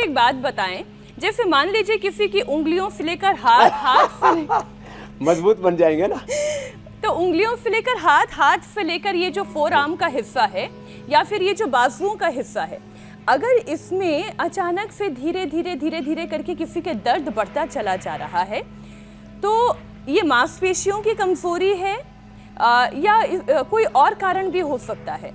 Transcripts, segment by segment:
एक बात बताएं, जैसे मान लीजिए किसी की उंगलियों से लेकर हाथ से मजबूत बन जाएंगे ना। तो उंगलियों से लेकर हाथ से लेकर ये जो फोर आर्म का हिस्सा है या फिर ये जो बाजुओं का हिस्सा है, अगर इसमें अचानक से धीरे धीरे करके किसी के दर्द बढ़ता चला जा रहा है, तो ये मांसपेशियों की कमजोरी है या कोई और कारण भी हो सकता है?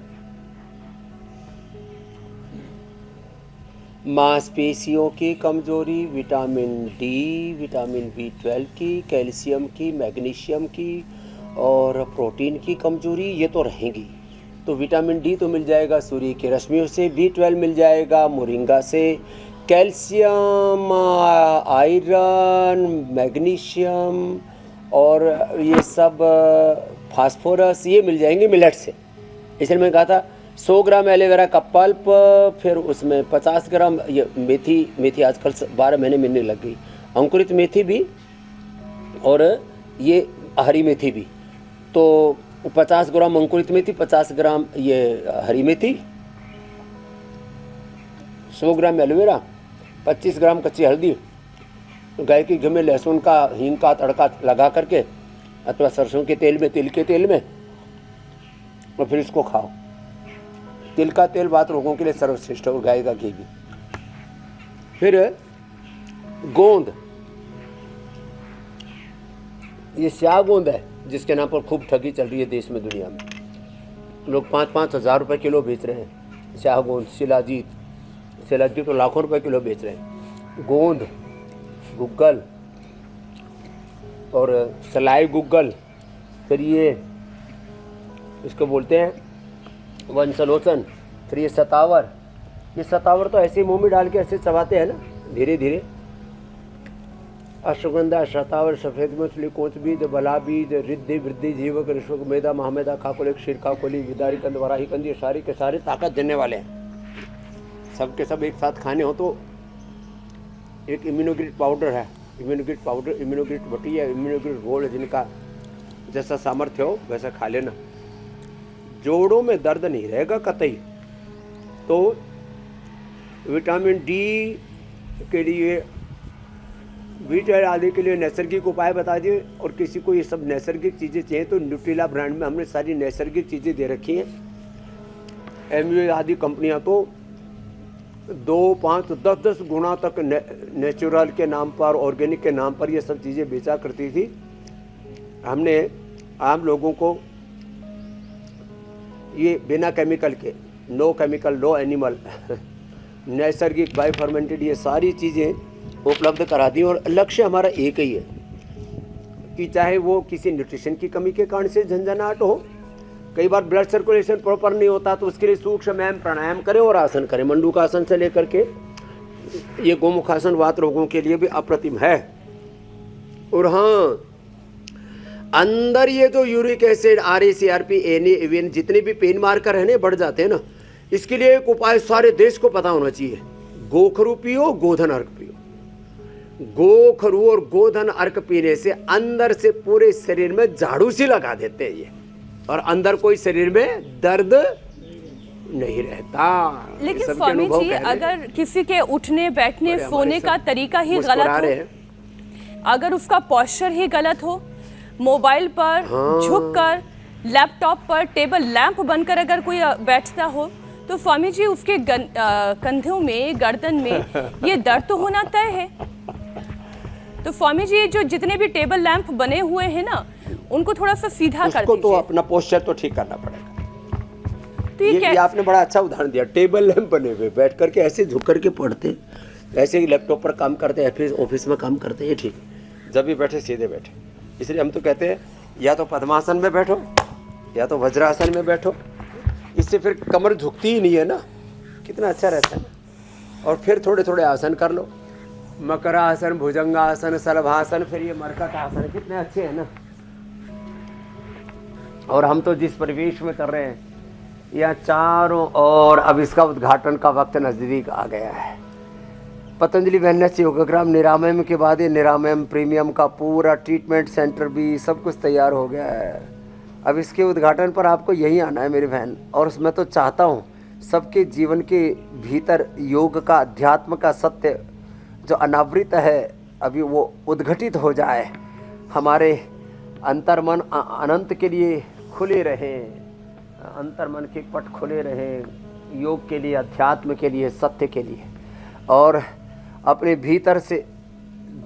मांसपेशियों की कमजोरी, विटामिन डी, विटामिन B12 की, कैल्शियम की, मैग्नीशियम की और प्रोटीन की कमजोरी, ये तो रहेंगी। तो विटामिन डी तो मिल जाएगा सूर्य की रश्मियों से, B12 मिल जाएगा मोरिंगा से, कैल्शियम, आयरन, मैग्नीशियम और ये सब फास्फोरस ये मिल जाएंगे मिलेट से। इसलिए मैंने कहा था 100 ग्राम एलोवेरा का पल्प, फिर उसमें 50 ग्राम ये मेथी आजकल 12 महीने मिलने लग गई, अंकुरित मेथी भी और ये हरी मेथी भी। तो 50 ग्राम अंकुरित मेथी, 50 ग्राम ये हरी मेथी, 100 ग्राम एलोवेरा, 25 ग्राम कच्ची हल्दी, गाय के घी में लहसुन का, हींग का तड़का लगा करके अथवा सरसों के तेल में, तिल के तेल में, और फिर इसको खाओ। तिल का तेल बात रोगों के लिए सर्वश्रेष्ठ है और गाय का घी भी। फिर गोंद, ये स्याह गोंद है जिसके नाम पर खूब ठगी चल रही है देश में दुनिया में। लोग 5-5 हज़ार रुपये किलो बेच रहे हैं स्याह गोंद। शिलाजीत तो लाखों रुपए किलो बेच रहे हैं। गोंद, गुग्गल और सलाई गुग्गल, फिर ये इसको बोलते हैं वंशलोचन, फिर ये सतावर। ये सतावर तो ऐसे मुंह में डाल के ऐसे चबाते हैं ना धीरे धीरे। अश्वगंधा, शतावर, सफ़ेद मछली, कोच बीज, बला बीज, रिद्धि, वृद्धि, जीवक, ऋषभ, मेधा, महामेधा, खाकोलिक, क्षीर खाकोली, विदारी कंद, वराही कंद, ये सारे के सारे ताकत देने वाले हैं। सबके सब एक साथ खाने हो तो एक इम्यूनोग्रिड पाउडर है, इम्यूनोग्रिड पाउडर, इम्यूनोग्रिड बटी है, इम्यूनोग्रिड गोल्ड, जिनका जैसा सामर्थ्य हो वैसा खा लेना। जोड़ों में दर्द नहीं रहेगा कतई। तो विटामिन डी के लिए, B12 आदि के लिए नैसर्गिक उपाय बता दिए। और किसी को ये सब नैसर्गिक चीज़ें चाहिए तो न्यूट्रिला ब्रांड में हमने सारी नैसर्गिक चीज़ें दे रखी हैं। MUA आदि कंपनियां तो 2, 5, 10 गुना तक नेचुरल के नाम पर, ऑर्गेनिक के नाम पर ये सब चीज़ें बेचा करती थी। हमने आम लोगों को ये बिना केमिकल के, नो केमिकल, नो एनिमल, नैसर्गिक, बायो फर्मेंटेड, ये सारी चीज़ें उपलब्ध करा दी। और लक्ष्य हमारा एक ही है कि चाहे वो किसी न्यूट्रिशन की कमी के कारण से झंझनाहट हो, कई बार ब्लड सर्कुलेशन प्रॉपर नहीं होता, तो उसके लिए सूक्ष्म प्राणायाम करें और आसन करें। मंडूकासन से लेकर के ये गोमुखासन वात रोगों के लिए भी अप्रतिम है। और हाँ, अंदर ये जो uric acid, RA-CRP, ANA, AVN जितने भी पेन मार्कर है ना बढ़ जाते हैं ना, इसके लिए एक उपाय सारे देश को पता होना चाहिए। गोखरू पियो, गोधन अर्क पियो। गोखरू और गोधन अर्क पीने से अंदर से पूरे शरीर में झाड़ू सी लगा देते हैं ये, और अंदर कोई शरीर में दर्द नहीं रहता। लेकिन स्वामी जी, अगर किसी के उठने, बैठने, सोने का तरीका ही गलत हो, अगर उसका पोस्चर ही गलत हो, मोबाइल पर झुककर, लैपटॉप पर टेबल लैंप बनकर अगर कोई बैठता हो, तो स्वामी जी उसके कंधों में, गर्दन में ये दर्द तो होना तय है। तो स्वामी जी जो जितने भी टेबल लैंप बने हुए हैं ना, उनको थोड़ा सा सीधा कर दीजिए। तो अपना पोस्चर तो ठीक करना पड़ेगा। तो ये आपने बड़ा अच्छा उदाहरण दिया। टेबल लैंप बने हुए, बैठ करके ऐसे झुक करके पढ़ते, ऐसे ही लैपटॉप पर काम करते, ऑफिस में काम करते, ये ठीक है। जब भी बैठे सीधे बैठे। इसलिए हम तो कहते हैं या तो पद्मासन में बैठो या तो वज्रासन में बैठो, इससे फिर कमर झुकती ही नहीं है ना, कितना अच्छा रहता है ना। और फिर थोड़े थोड़े आसन कर लो, मकरासन, भुजंगासन, सलभासन, फिर ये मरकट आसन, कितने अच्छे हैं ना। और हम तो जिस परिवेश में कर रहे हैं, या चारों ओर अब इसका उद्घाटन का वक्त नज़दीक आ गया है। पतंजलि वेलनेस योगाग्राम निरामयम के बाद ये निरामयम प्रीमियम का पूरा ट्रीटमेंट सेंटर भी सब कुछ तैयार हो गया है। अब इसके उद्घाटन पर आपको यहीं आना है मेरी बहन। और मैं तो चाहता हूँ सबके जीवन के भीतर योग का, अध्यात्म का सत्य जो अनावृत है अभी वो उद्घटित हो जाए, हमारे अंतर्मन अनंत के लिए खुले रहें, अंतर्मन के पट खुले रहें योग के लिए, अध्यात्म के लिए, सत्य के लिए, और अपने भीतर से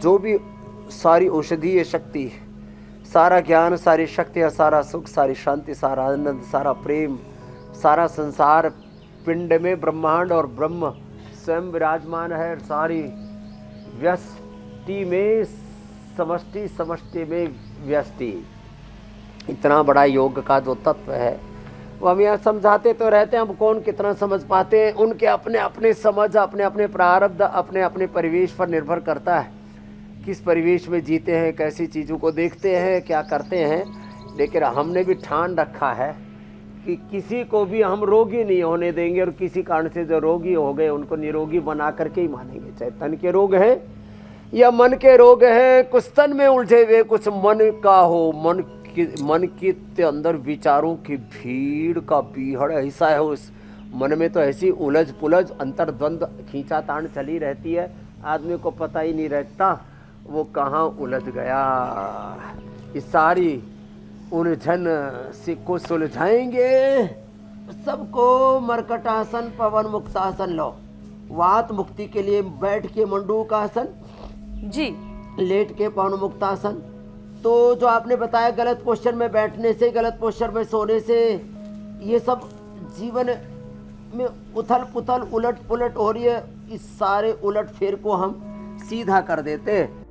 जो भी सारी औषधीय शक्ति, सारा ज्ञान, सारी शक्ति, सारा सुख, सारी शांति, सारा आनंद, सारा प्रेम, सारा संसार पिंड में ब्रह्मांड और ब्रह्म स्वयं विराजमान है, सारी व्यष्टि में समष्टि, समष्टि में व्यष्टि, इतना बड़ा योग का जो तत्व है वो हम यहाँ समझाते तो रहते हैं, हम कौन कितना समझ पाते हैं। उनके अपने अपने समझ, अपने अपने प्रारब्ध, अपने अपने परिवेश पर निर्भर करता है, किस परिवेश में जीते हैं, कैसी चीज़ों को देखते हैं, क्या करते हैं। लेकिन हमने भी ठान रखा है कि किसी को भी हम रोगी नहीं होने देंगे, और किसी कारण से जो रोगी हो गए उनको निरोगी बना करके ही मानेंगे, चाहे तन के रोग हैं या मन के रोग हैं। कुछ तन में उलझे हुए, कुछ मन का हो, मन के अंदर विचारों की भीड़ का बीहड़ ऐसा है, उस मन में तो ऐसी उलझ पुलझ, अंतर्द्वंद, खींचातान चली रहती है, आदमी को पता ही नहीं रहता वो कहाँ उलझ गया। इस सारी उलझन से को सुलझाएंगे सबको। मरकटासन, पवन मुक्तासन लो, वात मुक्ति के लिए बैठ के मंडूकासन जी, लेट के पवन मुक्तासन। तो जो आपने बताया गलत पोस्चर में बैठने से, गलत पोस्चर में सोने से, ये सब जीवन में उथल पुथल, उलट पुलट हो रही है। इस सारे उलट फेर को हम सीधा कर देते हैं।